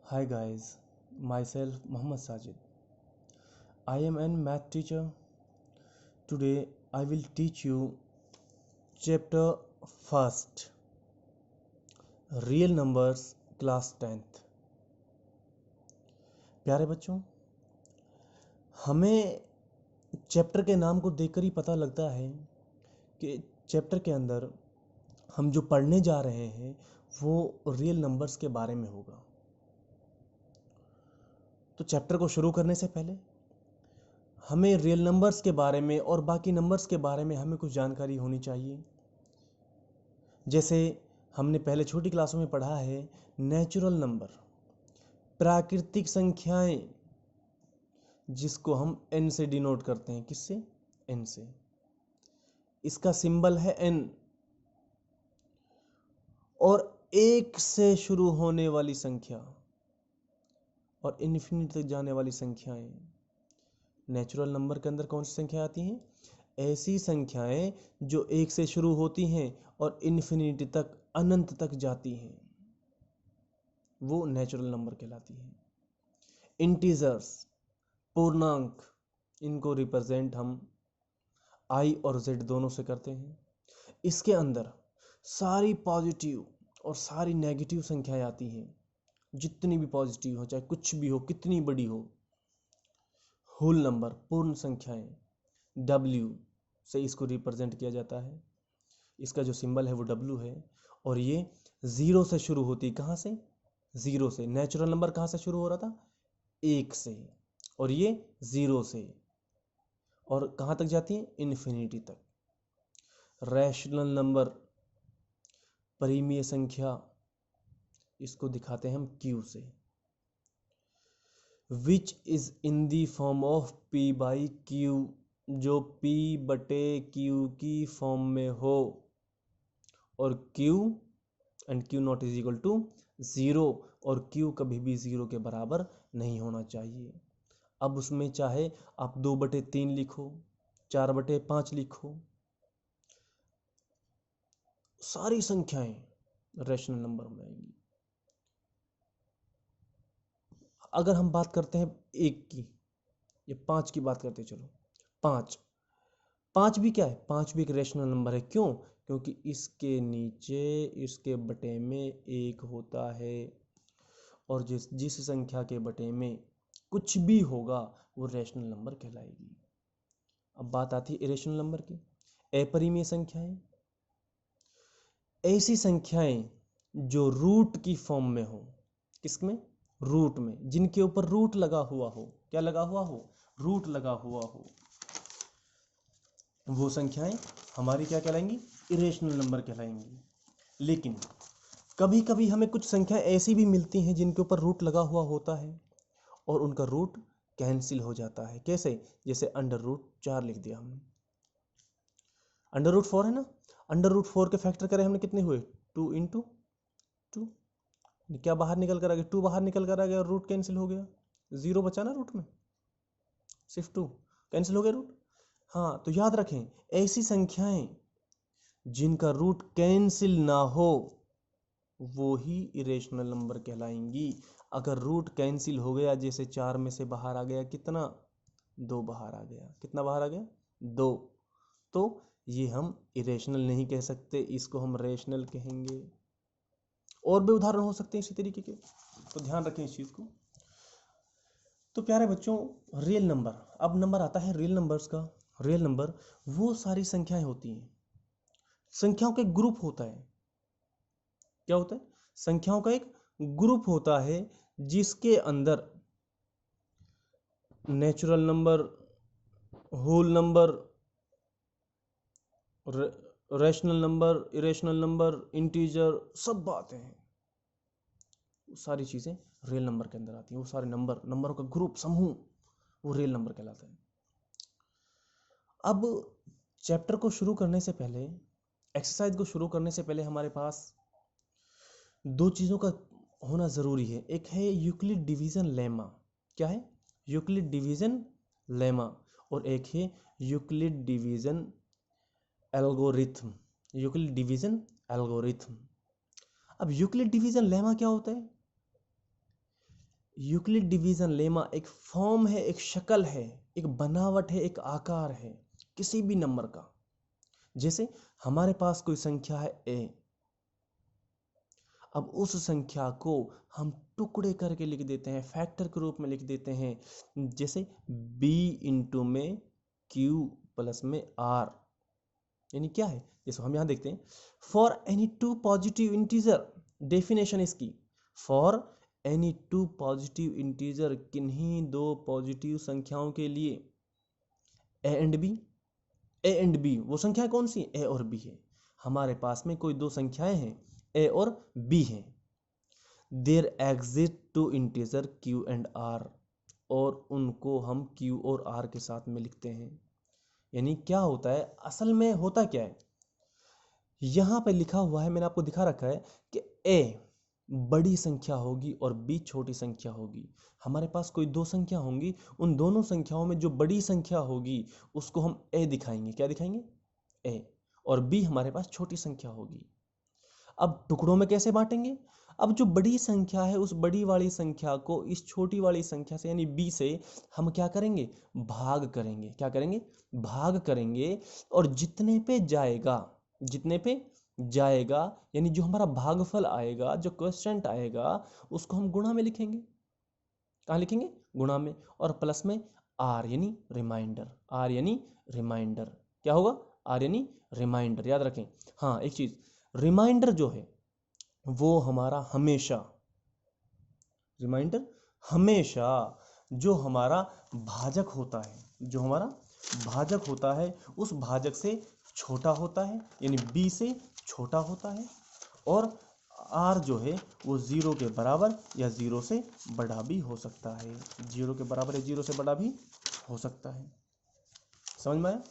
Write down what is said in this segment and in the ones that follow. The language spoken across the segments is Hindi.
Hi guys, myself Muhammad Sajid. I am an math teacher. Today I will teach you chapter first, real numbers class 10th. प्यारे बच्चों, हमें चैप्टर के नाम को देखकर ही पता लगता है कि चैप्टर के अंदर हम जो पढ़ने जा रहे हैं वो रियल नंबर्स के बारे में होगा। तो चैप्टर को शुरू करने से पहले हमें रियल नंबर्स के बारे में और बाकी नंबर्स के बारे में हमें कुछ जानकारी होनी चाहिए। जैसे हमने पहले छोटी क्लासों में पढ़ा है, नेचुरल नंबर, प्राकृतिक संख्याएं, जिसको हम n से डिनोट करते हैं। किससे? n से। इसका सिंबल है n। और एक से शुरू होने वाली संख्या और इन्फिनिटी तक जाने वाली संख्याएं। नेचुरल नंबर के अंदर कौन सी संख्या आती हैं? ऐसी संख्याएं जो एक से शुरू होती हैं और इन्फिनिटी तक, अनंत तक जाती हैं, वो नेचुरल नंबर कहलाती है। इंटीजर्स, पूर्णांक, इनको रिप्रेजेंट हम i और z दोनों से करते हैं। इसके अंदर सारी पॉजिटिव और सारी नेगेटिव संख्याएं आती हैं। जितनी भी पॉजिटिव हो, चाहे कुछ भी हो, कितनी बड़ी हो। होल नंबर, पूर्ण संख्याएं, w से इसको रिप्रेजेंट किया जाता है। इसका जो सिंबल है वो w है। और ये जीरो से शुरू होती है। कहाँ से? जीरो से। नेचुरल नंबर कहाँ से शुरू हो रहा था? एक से। और ये जीरो से। और कहाँ तक जाती है? इन्फिनिटी तक। रैशनल नंबर, परिमेय संख्या, इसको दिखाते हैं हम q से। Which is in the form of p by q, जो p बटे q की फॉर्म में हो। और q and q not is equal to zero. और q कभी भी जीरो के बराबर नहीं होना चाहिए। अब उसमें चाहे आप 2/3 लिखो, 4/5 लिखो, सारी संख्याएं रैशनल नंबर में आएंगी। अगर हम बात करते हैं एक की, ये 5 की बात करते हैं। चलो, 5 भी क्या है? 5 भी एक रैशनल नंबर है। क्यों? क्योंकि इसके नीचे, इसके बटे में एक होता है। और जिस संख्या के बटे में कुछ भी होगा वो रैशनल नंबर कहलाएगी। अब बात आती है इरेशनल नंबर की। अपरिमेय संख्याएं, ऐसी संख्याएं जो रूट की फॉर्म में हो। किसमें? रूट में, जिनके ऊपर रूट लगा हुआ हो। क्या लगा हुआ हो? रूट लगा हुआ हो। वो संख्याएं हमारी क्या कहलाएंगी? Irrational number कहलाएंगी। लेकिन कभी कभी हमें कुछ संख्याएं ऐसी भी मिलती हैं जिनके ऊपर रूट लगा हुआ होता है और उनका रूट कैंसिल हो जाता है। कैसे? जैसे √4 लिख दिया हमने। √4 है ना? √4 के फैक्टर करें हमने, कितने हुए? 2 × 2। क्या बाहर निकल कर आ गया? 2 बाहर निकल कर आ गया और रूट कैंसिल हो गया। 0 बचा ना रूट में, सिर्फ 2 कैंसिल हो गया रूट। हाँ, तो याद रखें, ऐसी संख्याएं जिनका रूट कैंसिल ना हो वो ही इरेशनल नंबर कहलाएंगी। अगर रूट कैंसिल हो गया, जैसे 4 में से बाहर आ गया कितना? 2 बाहर आ गया। कितना बाहर आ गया? 2। तो ये हम इरेशनल नहीं कह सकते, इसको हम रेशनल कहेंगे। और भी उदाहरण हो सकते हैं इसी तरीके के, तो ध्यान रखें इस चीज को। तो प्यारे बच्चों, रियल नंबर, अब नंबर आता है रियल नंबर्स का। रियल नंबर वो सारी संख्याएं होती हैं, संख्याओं का एक ग्रुप होता है। क्या होता है? संख्याओं का एक ग्रुप होता है जिसके अंदर natural number, whole number, rational number, irrational number, integer, सब बातें हैं। सारी चीजें रियल नंबर के अंदर आती हैं। वो सारे नंबरों का ग्रुप, समूह, वो रियल नंबर कहलाता है। अब चैप्टर को शुरू करने से पहले, एक्सरसाइज को शुरू करने से पहले हमारे पास दो चीज़ों का होना ज़रूरी है। एक है यूक्लिड डिवीज़न लेमा। क्या है? Euclid division lemma. और एक है Euclid division algorithm. Euclid division algorithm. अब यूक्लिड डिवीज़न लेमा क्या होता है? यूक्लिड डिवीजन लेमा एक फॉर्म है, एक शक्ल है, एक बनावट है, एक आकार है किसी भी नंबर का। जैसे हमारे पास कोई संख्या है a, अब उस संख्या को हम टुकड़े करके लिख देते हैं, फैक्टर के रूप में लिख देते हैं। जैसे b इंटू में q प्लस में r, यानी क्या है, जैसे हम यहां देखते हैं for any two positive integer, definition इसकी, for any two positive integer, किन्हीं दो पॉजिटिव संख्याओं के लिए, A and B, A and B वो संख्या कौन सी है, ए और बी है। हमारे पास में कोई दो संख्याएं हैं ए और बी हैं, there exist two integer q and r, और उनको हम क्यू और आर के साथ में लिखते हैं। यानी क्या होता है, असल में होता क्या है, यहां पे लिखा हुआ है, मैंने आपको दिखा रखा है कि ए बड़ी संख्या होगी और बी छोटी संख्या होगी। हमारे पास कोई दो संख्या होंगी, उन दोनों संख्याओं में जो बड़ी संख्या होगी उसको हम ए दिखाएंगे, क्या दिखाएंगे, ए, और बी हमारे पास छोटी संख्या होगी। अब टुकड़ों में कैसे बांटेंगे, अब जो बड़ी संख्या है उस बड़ी वाली संख्या को इस छोटी वाली संख्या से यानी बी से हम क्या करेंगे, भाग करेंगे, क्या करेंगे, भाग करेंगे, और जितने पे जाएगा, जितने पे जाएगा यानी जो हमारा भागफल आएगा, जो क्वोशिएंट आएगा, उसको हम गुणा में लिखेंगे। कहाँ लिखेंगे, गुणा में, और प्लस में आर यानी रिमाइंडर, आर यानी रिमाइंडर, क्या होगा, आर यानी रिमाइंडर, याद रखें। हाँ एक चीज, रिमाइंडर जो है वो हमारा हमेशा, रिमाइंडर हमेशा जो हमारा भाजक होता है, जो हमारा भाजक होता है उस भाजक से छोटा होता है, यानी b से छोटा होता है, और r जो है वो 0 के बराबर या 0 से बड़ा भी हो सकता है, 0 के बराबर या 0 से बड़ा भी हो सकता है। समझ में आया,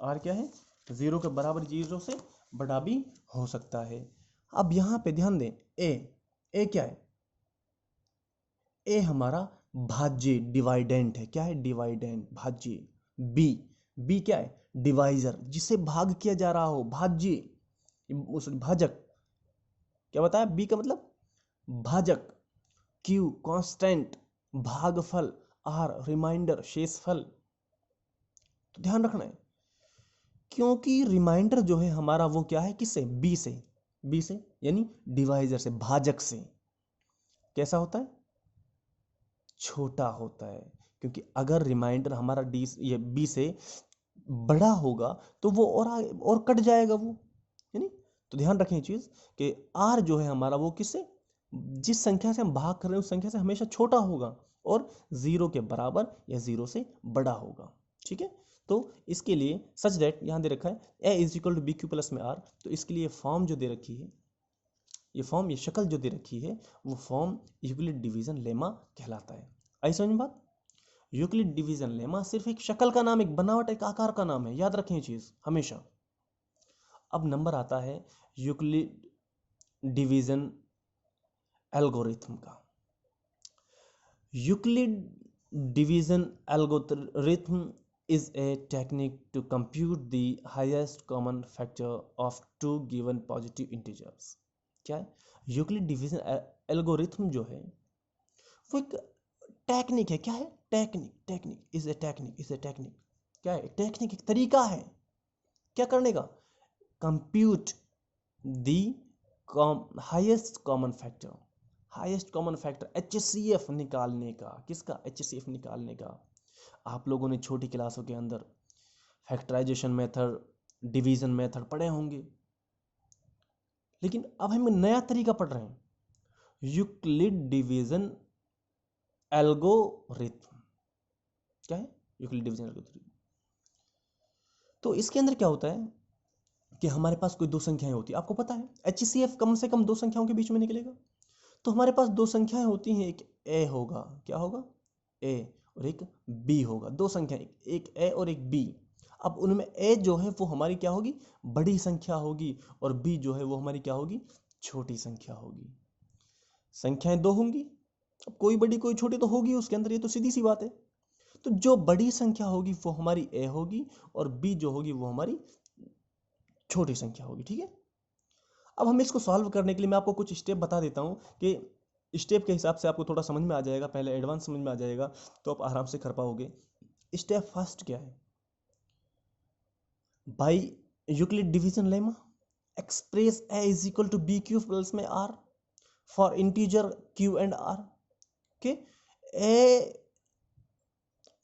r क्या है, 0 के बराबर 0 से बड़ा भी हो सकता है। अब यहाँ पे ध्यान दें, ए क्या है, ए हमारा भाज्य डिवाइडेंट है, क्या है, डिवाइडेंट, भाज्य। बी क्या है, डिवाइजर, जिसे भाग किया जा रहा हो, भाज्य, उस भाजक, क्या बताया, बी का मतलब भाजक, क्यू कांस्टेंट, भागफल, आर रिमाइंडर, शेषफल। तो ध्यान रखना है, क्योंकि रिमाइंडर जो है हमारा वो क्या है, किससे, बी से, बी से यानी डिवाइजर से, भाजक से कैसा होता है, छोटा होता है। क्योंकि अगर रिमाइंडर हमारा डी ये बी से बड़ा होगा तो वो और कट जाएगा वो, है नहीं। तो ध्यान रखें चीज कि आर जो है हमारा वो किससे, जिस संख्या से हम भाग कर रहे हैं उस संख्या से हमेशा छोटा होगा और 0 के बराबर या 0 से बड़ा होगा, ठीक है। तो इसके लिए सच दैट यहां दे रखा है a is equal to b q plus में आर, तो इसके लिए फॉर्म जो दे रखी है, ये फॉर्म, ये शक्ल जो दे रखी है वो फॉर्म यूक्लिड डिवीजन लेमा कहलाता है। आई समझ में बात, यूक्लिड डिवीजन लेमा सिर्फ एक शक्ल का नाम, एक बनावट, एक आकार का नाम है, याद रखें ये चीज हमेशा। अब नंबर आता है यूक्लिड डिवीजन एल्गोरिथम का। Euclid division algorithm is a technique to compute the highest common factor of two given positive integers। क्या है, यूक्लिड डिवीजन एल्गोरिथम जो है वो एक टेक्निक है, क्या है, technique, technique is a technique, is a technique, क्या है, टेक्निक, एक तरीका है क्या करने का, compute the highest common factor, highest common factor HCF निकालने का, किसका, HCF निकालने का। आप लोगों ने छोटी क्लासों के अंदर फैक्टराइजेशन मेथड, डिवीजन मेथड पढ़े होंगे, लेकिन अब हम नया तरीका पढ़ रहे हैं, यूक्लिड डिवीजन एल्गोरिथम। क्या है, यूक्लिड डिवीजन एल्गोरिथम। तो इसके अंदर क्या होता है कि हमारे पास कोई दो संख्याएं होती है, आपको पता है HCF कम से कम दो संख्याओं के बीच में निकलेगा। तो हमारे पास दो संख्याएं होती हैं, एक ए होगा, क्या होगा, ए, और एक बी होगा, दो संख्या, एक ए और एक बी। अब उनमें ए जो है वो हमारी क्या होगी, बड़ी संख्या होगी, और बी जो है वो हमारी क्या होगी, छोटी संख्या होगी। संख्याएं दो होंगी, अब कोई बड़ी कोई छोटी तो होगी उसके अंदर, ये तो सीधी सी बात है। तो जो बड़ी संख्या होगी वो हमारी ए होगी और बी जो होगी वो हमारी छोटी संख्या होगी, ठीक है। अब हम इसको सॉल्व करने के लिए मैं आपको कुछ स्टेप बता देता हूं कि स्टेप के हिसाब से आपको थोड़ा समझ में आ जाएगा, पहले एडवांस समझ में आ जाएगा तो आप आराम से कर पाओगे। स्टेप फर्स्ट क्या है? By Euclid division lemma express a is equal to b q plus में r for integer q and r के। ए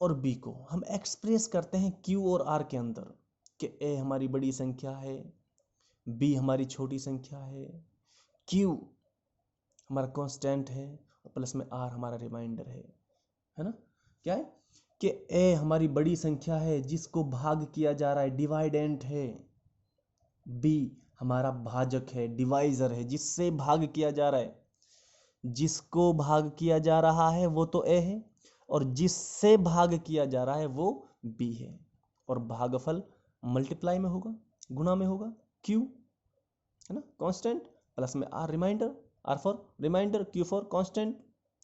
और बी को हम एक्सप्रेस करते हैं क्यू और आर के अंदर कि ए हमारी बड़ी संख्या है, बी हमारी छोटी संख्या है, क्यू हमारा कांस्टेंट है और प्लस में आर हमारा रिमाइंडर है ना। क्या है कि ए हमारी बड़ी संख्या है जिसको भाग किया जा रहा है, डिवाइडेंट है। बी हमारा भाजक है, डिवाइजर है, जिससे भाग किया जा रहा है। जिसको भाग किया जा रहा है वो तो ए है और जिससे भाग किया जा रहा है वो बी है। और भागफल मल्टीप्लाई में होगा, गुणा में होगा, क्यू है ना कांस्टेंट, प्लस में r remainder, r for remainder, q for constant,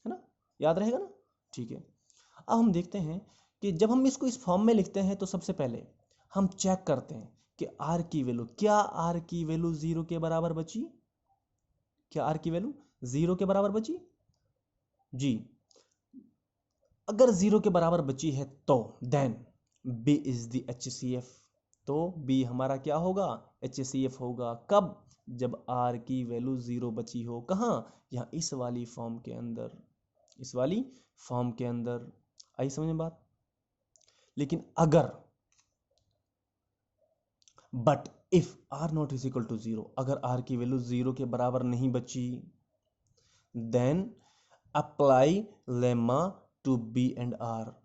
है ना, याद रहेगा ना। ठीक है, अब हम देखते हैं कि जब हम इसको इस फॉर्म में लिखते हैं तो सबसे पहले हम चेक करते हैं कि आर की वैल्यू, क्या आर की वैल्यू 0 के बराबर बची? क्या आर की वैल्यू 0 के बराबर बची? जी, अगर 0 के बराबर बची है तो then B is the HCF। तो बी हमारा क्या होगा? HCF होगा। कब? जब आर की वैल्यू 0 बची हो। कहाँ? यहाँ इस वाली फॉर्म के अंदर, इस वाली फॉर्म के अंदर। आई समझ में बात? लेकिन अगर but if r not is equal to 0, अगर आर की वैल्यू 0 के बराबर नहीं बची, then apply lemma to B and r.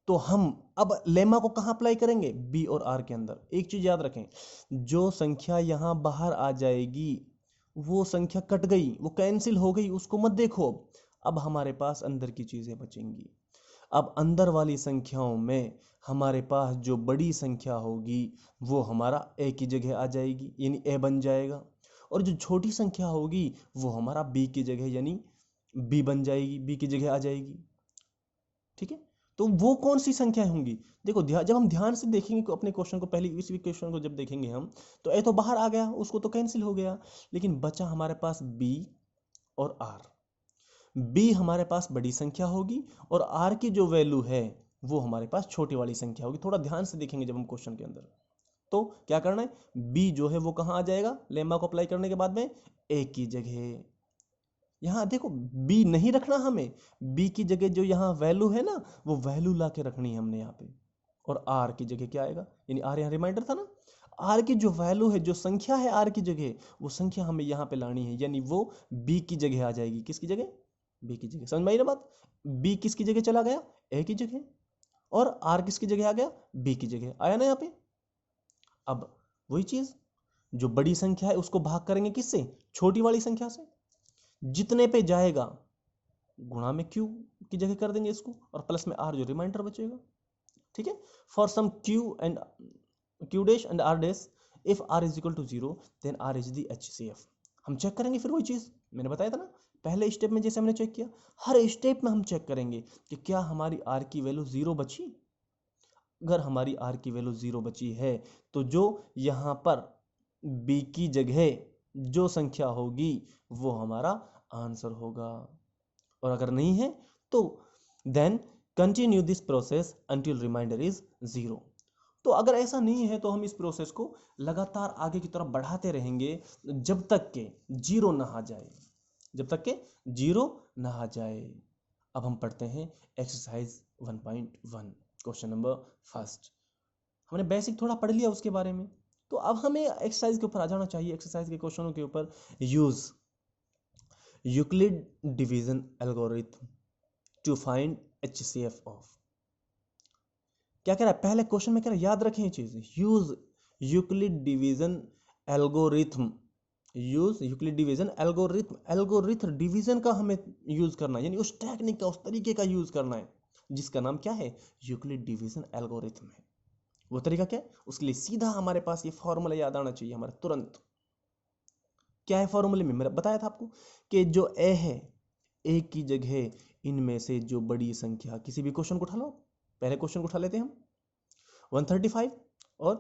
तो हम अब लेमा को कहां अप्लाई करेंगे? बी और आर के अंदर। एक चीज याद रखें, जो संख्या यहां बाहर आ जाएगी वो संख्या कट गई, वो कैंसिल हो गई, उसको मत देखो। अब हमारे पास अंदर की चीजें बचेंगी। अब अंदर वाली संख्याओं में हमारे पास जो बड़ी संख्या होगी वो हमारा ए की जगह आ जाएगी, यानी ए बन जाएगा। और जो छोटी संख्या होगी वो हमारा बी की जगह, यानी बी बन जाएगी, बी की जगह आ जाएगी। ठीक है, तो वो कौन सी संख्याएं होंगी? देखो जब हम ध्यान से देखेंगे अपने क्वेश्चन को, पहले इस क्वेश्चन को जब देखेंगे हम, तो ए तो बाहर आ गया, उसको तो कैंसिल हो गया, लेकिन बचा हमारे पास बी और आर। बी हमारे पास बड़ी संख्या होगी और आर की जो वैल्यू है वो हमारे पास छोटी वाली संख्या होगी। थोड़ा ध्यान से देखेंगे जब हम क्वेश्चन के अंदर, तो क्या करना है? बी जो है वो कहां आ जाएगा लेमा को अप्लाई करने के बाद में? ए की जगह। यहां देखो बी नहीं रखना हमें, बी की जगह जो यहां वैल्यू है ना वो वैल्यू ला के रखनी है हमने यहाँ पे। और आर की जगह क्या आएगा? यानी आर यहाँ रिमाइंडर था ना, आर की जो वैल्यू है, जो संख्या है आर की जगह, वो संख्या हमें यहाँ पे लानी है, यानी वो बी की जगह आ जाएगी। किसकी जगह? बी की जगह। समझ में आई ना बात? बी किसकी जगह चला गया? ए की जगह। और आर किसकी जगह आ गया? बी की जगह। आया ना यहाँ पे? अब वही चीज, जो बड़ी संख्या है उसको भाग करेंगे किससे? छोटी वाली संख्या से। जितने पे जाएगा गुणा में क्यू की जगह कर देंगे इसको, और प्लस में आर जो रिमाइंडर बचेगा। ठीक है, for some q dash and r dash, if r is equal to 0 then r is the HCF। हम चेक करेंगे फिर वही चीज मैंने बताया था ना पहले स्टेप में, जैसे हमने चेक किया, हर स्टेप में हम चेक करेंगे कि क्या हमारी आर की वैल्यू 0 बची। अगर हमारी आर की वैल्यू 0 बची है तो जो यहां पर बी की जगह जो संख्या होगी वो हमारा आंसर होगा। और अगर नहीं है तो then continue this process until remainder is 0। तो अगर ऐसा नहीं है तो हम इस प्रोसेस को लगातार आगे की तरफ बढ़ाते रहेंगे जब तक के 0 ना आ जाए, जब तक के 0 ना आ जाए। अब हम पढ़ते हैं एक्सरसाइज 1.1 क्वेश्चन नंबर फर्स्ट। हमने बेसिक थोड़ा पढ़ लिया उसके बारे में, तो अब हमें एक्सरसाइज के ऊपर आ जाना चाहिए। एक्सरसाइज के क्वेश्चनों के ऊपर use Euclid division algorithm to find HCF of. क्या कह रहा है पहले क्वेश्चन में? कह रहा है याद रखें ये चीज, use Euclid division algorithm, use Euclid division algorithm. Algorithm division का हमें यूज करना है, यानी उस टेक्निक का, उस तरीके का यूज करना है जिसका नाम क्या है? यूक्लिड डिवीजन एल्गोरिथम है। वो तरीका क्या है? उसके लिए सीधा हमारे पास ये फॉर्मूला याद आना चाहिए हमारा तुरंत। क्या है फॉर्मूले में? मैंने बताया था आपको कि जो ए है, ए की जगह इनमें से जो बड़ी संख्या, किसी भी क्वेश्चन को उठा लो, पहले क्वेश्चन को उठा लेते हैं हम, 135 और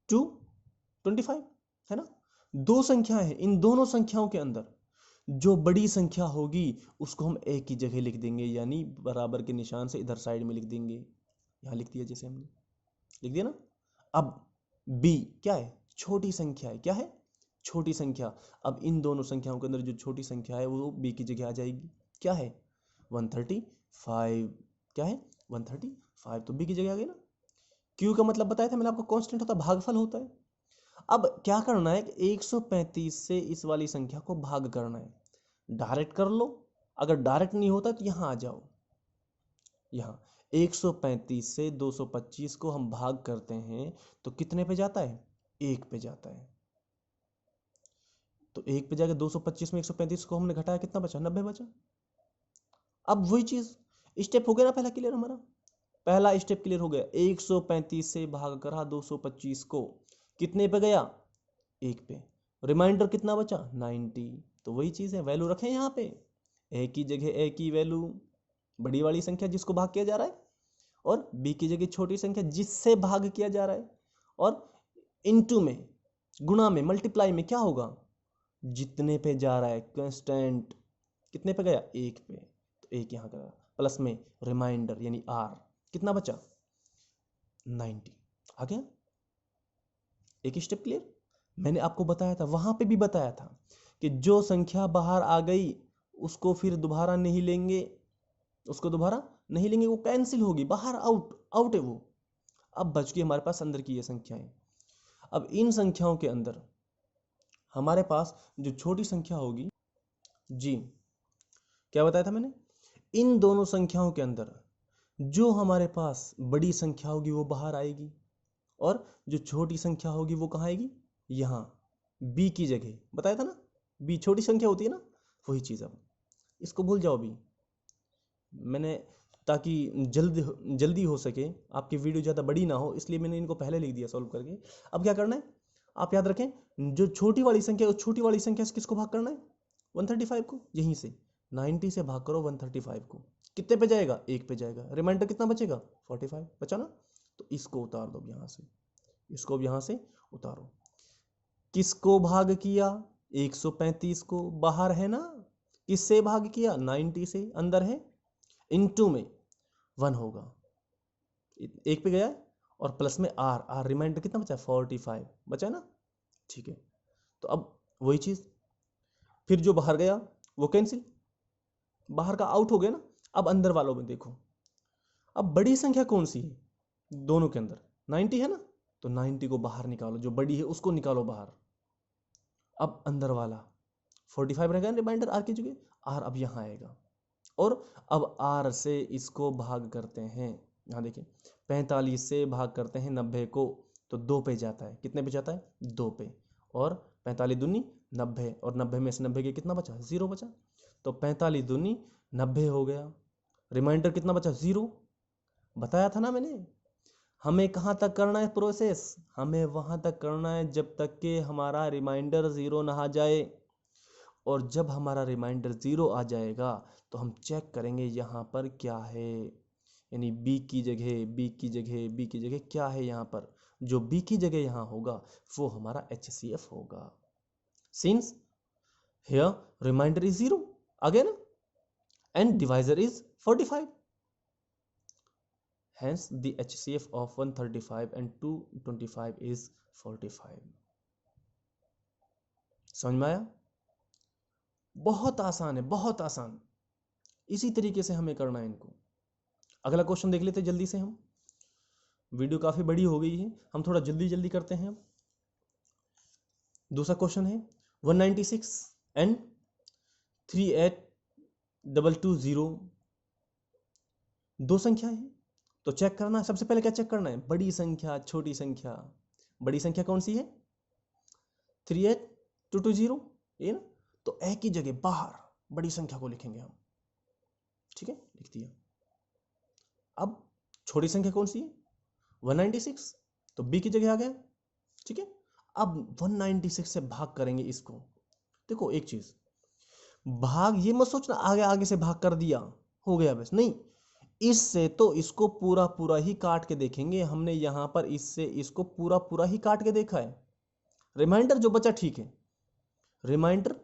225 है ना, दो संख्याएं हैं। इन दोनों संख्याओं के अंदर जो बड़ी संख्या होगी उसको हम एक ही जगह लिख देंगे, यानी बराबर के निशान से इधर साइड में लिख देंगे। यहाँ लिख दिया, जैसे हमने लिख दिया ना। अब b क्या है? छोटी संख्या है। क्या है? छोटी संख्या। अब इन दोनों संख्याओं के अंदर जो छोटी संख्या है वो b की जगह आ जाएगी। क्या है? 135। क्या है? 135, तो b की जगह आ गई ना। q का मतलब बताया था मैंने आपको, कांस्टेंट होता है, भागफल होता है। अब क्या करना है कि 135 से इस वाली संख्या को भाग करना है। डायरेक्ट कर लो, अगर डायरेक्ट नहीं होता तो यहां आ जाओ। यहां 135 से 225 को हम भाग करते हैं तो कितने पे जाता है? 1 पे जाता है। तो 1 पे जाकर 225 में 135 को हमने घटाया, कितना बचा? 90 बचा। अब वही चीज, स्टेप हो गया ना पहला क्लियर हमारा। पहला स्टेप क्लियर हो गया। 135 से भाग करा 225 को, कितने पे गया? 1 पे। रिमाइंडर कितना बचा? 90। तो वही चीज है, वैल्यू रखें यहाँ पे, एक ही जगह एक ही वैल्यू, बड़ी वाली संख्या जिसको भाग किया जा रहा है, और b की जगह छोटी संख्या जिससे भाग किया जा रहा है, और इनटू में, गुणा में, मल्टीप्लाई में क्या होगा? जितने पे जा रहा है कांस्टेंट, कितने पे गया? 1 पे, तो 1 यहाँ गया, प्लस में रिमाइंडर यानी r, कितना बचा? 90। आ गया एक स्टेप क्लियर। मैंने आपको बताया था, वहां पे भी बताया था कि जो संख्या बाहर आ गई उसको फिर दोबारा नहीं लेंगे, उसको दोबारा नहीं लेंगे, वो कैंसिल होगी, बाहर, आउट आउट है वो। अब बच गई हमारे पास अंदर की ये संख्याएं। अब इन संख्याओं के अंदर हमारे पास जो छोटी संख्या होगी, जी क्या बताया था मैंने, इन दोनों संख्याओं के अंदर जो हमारे पास बड़ी संख्या होगी वो बाहर आएगी, और जो छोटी संख्या होगी वो कहाँ आएगी? यहाँ b की जगह। बताया था ना, b छोटी संख्या होती है ना, वही चीज। अब इसको भूल जाओ b, मैंने, ताकि जल्दी हो सके, आपकी वीडियो ज़्यादा बड़ी ना हो, इसलिए मैंने इनको पहले लिख दिया सॉल्व करके। अब क्या करना है, आप याद रखें, जो छोटी वाली संख्या है उस छोटी वाली संख्या से किसको भाग करना है? 135 को। यहीं से 90 से भाग करो 135 को, कितने पे जाएगा? 1 पे जाएगा। रिमाइंडर कितना बचेगा? 45 बचा ना। तो इसको उतार दो यहाँ से, इसको भी यहाँ से उतारो। किसको भाग किया? 135 को। बाहर है ना, किससे भाग किया? 90 से। अंदर है, इनटू में 1 होगा, 1 पे गया है, और प्लस में आर रिमाइंडर कितना बचा? 45 बचा ना। ठीक है, तो अब वही चीज, फिर जो बाहर गया वो कैंसिल, बाहर का आउट हो गया ना। अब अंदर वालों में देखो, अब बड़ी संख्या कौन सी है? दोनों के अंदर 90 है ना, तो 90 को बाहर निकालो, जो बड़ी है उसको निकालो बाहर। अब अंदर वाला 45 रहेगा रिमाइंडर आर की जगह, आर अब यहाँ आएगा, और अब आर से इसको भाग करते हैं। यहाँ देखिए, 45 से भाग करते हैं 90 को, तो 2 पे जाता है। कितने पे जाता है? 2 पे। और 45 दूनी 90, और 90 में से 90 के कितना बचा? 0 बचा। तो 45 दूनी 90 हो गया। रिमाइंडर कितना बचा? 0। बताया था ना मैंने, हमें कहाँ तक करना है प्रोसेस? हमें वहाँ तक करना है जब तक कि हमारा रिमाइंडर 0 ना आ जाए। और जब हमारा रिमाइंडर 0 आ जाएगा तो हम चेक करेंगे यहाँ पर क्या है, यानी b की जगह क्या है यहाँ पर। जो b की जगह यहाँ होगा वो हमारा HCF होगा। सिंस हियर रिमाइंडर इज 0, आ गया ना, and divisor is 45, hence the HCF of 135 and 225 is 45। समझ में आया? बहुत आसान है, बहुत आसान। इसी तरीके से हमें करना है इनको। अगला क्वेश्चन देख लेते जल्दी से हम, वीडियो काफी बड़ी हो गई है, हम थोड़ा जल्दी करते हैं। अब दूसरा क्वेश्चन है 196 and 38220, दो संख्या है, तो चेक करना है। सबसे पहले क्या चेक करना है? बड़ी संख्या, छोटी संख्या। बड़ी संख्या कौन सी है? 38220, ये ना। तो एक ही जगह बाहर बड़ी संख्या को लिखेंगे हम, ठीक है, लिख दिया। अब छोटी संख्या कौन सी है? 196, तो b की जगह आ गया, ठीक है। अब 196 से भाग करेंगे इसको। देखो एक चीज, भाग ये मत सोचना आगे से भाग कर दिया हो गया बस, नहीं। इससे तो इसको पूरा ही काट के देखेंगे। हमने यहां पर इससे इसको पूरा ही काट के देखा है। रिमाइंडर जो बचा ठीक है, रिमाइंडर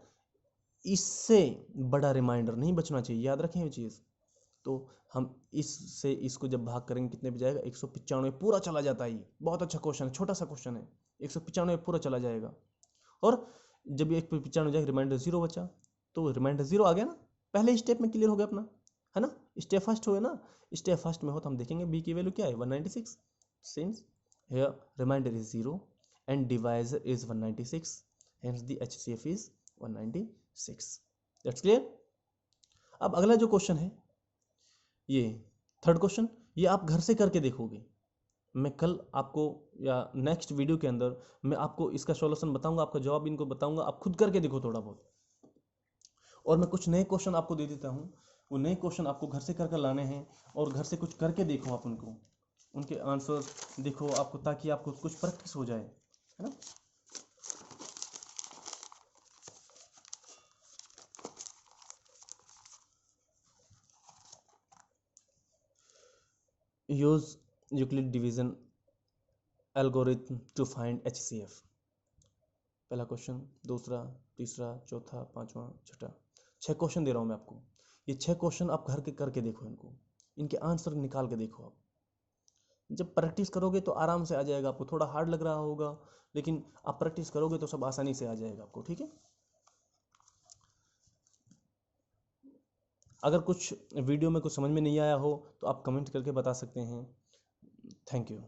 इससे बड़ा रिमाइंडर नहीं बचना चाहिए, याद रखें ये चीज़। तो हम इससे इसको जब भाग करेंगे कितने पे जाएगा, 195 पूरा चला जाता है। ये बहुत अच्छा क्वेश्चन है, छोटा सा क्वेश्चन है, 195 पूरा चला जाएगा। और जब ये 195 जाएगा, रिमाइंडर 0 बचा, तो रिमाइंडर 0 आ गया ना, पहले स्टेप में क्लियर हो गया अपना, है ना। स्टेप फर्स्ट हो ना, स्टेप फर्स्ट में हो तो हम देखेंगे बी की वैल्यू क्या है, 196। Since here remainder is 0 and divisor is 196, hence the HCF is 196। That's clear. अब अगला जो क्वेश्चन है, ये थर्ड क्वेश्चन, ये आप घर से करके देखोगे। मैं कल आपको या नेक्स्ट वीडियो के अंदर मैं आपको इसका सॉल्यूशन बताऊंगा, आपका जवाब इनको बताऊंगा, आप खुद करके देखो थोड़ा बहुत। और मैं कुछ नए क्वेश्चन आपको दे देता हूँ, वो नए क्वेश्चन आपको घर से कर लाने हैं और घर से कुछ करके देखो आप उनको, उनके आंसर देखो आपको, ताकि आपको कुछ प्रैक्टिस हो जाए, है ना। Use Euclid division algorithm to find HCF। पहला क्वेश्चन, दूसरा, तीसरा, चौथा, पांचवा, छठा, 6 क्वेश्चन दे रहा हूं मैं आपको। ये 6 क्वेश्चन आप घर के करके देखो, इनको, इनके आंसर निकाल के देखो आप। जब प्रैक्टिस करोगे तो आराम से आ जाएगा, आपको थोड़ा हार्ड लग रहा होगा, लेकिन आप प्रैक्टिस करोगे तो सब आसानी से आ जाएगा आपको, ठीक है। अगर कुछ वीडियो में कुछ समझ में नहीं आया हो तो आप कमेंट करके बता सकते हैं। Thank you.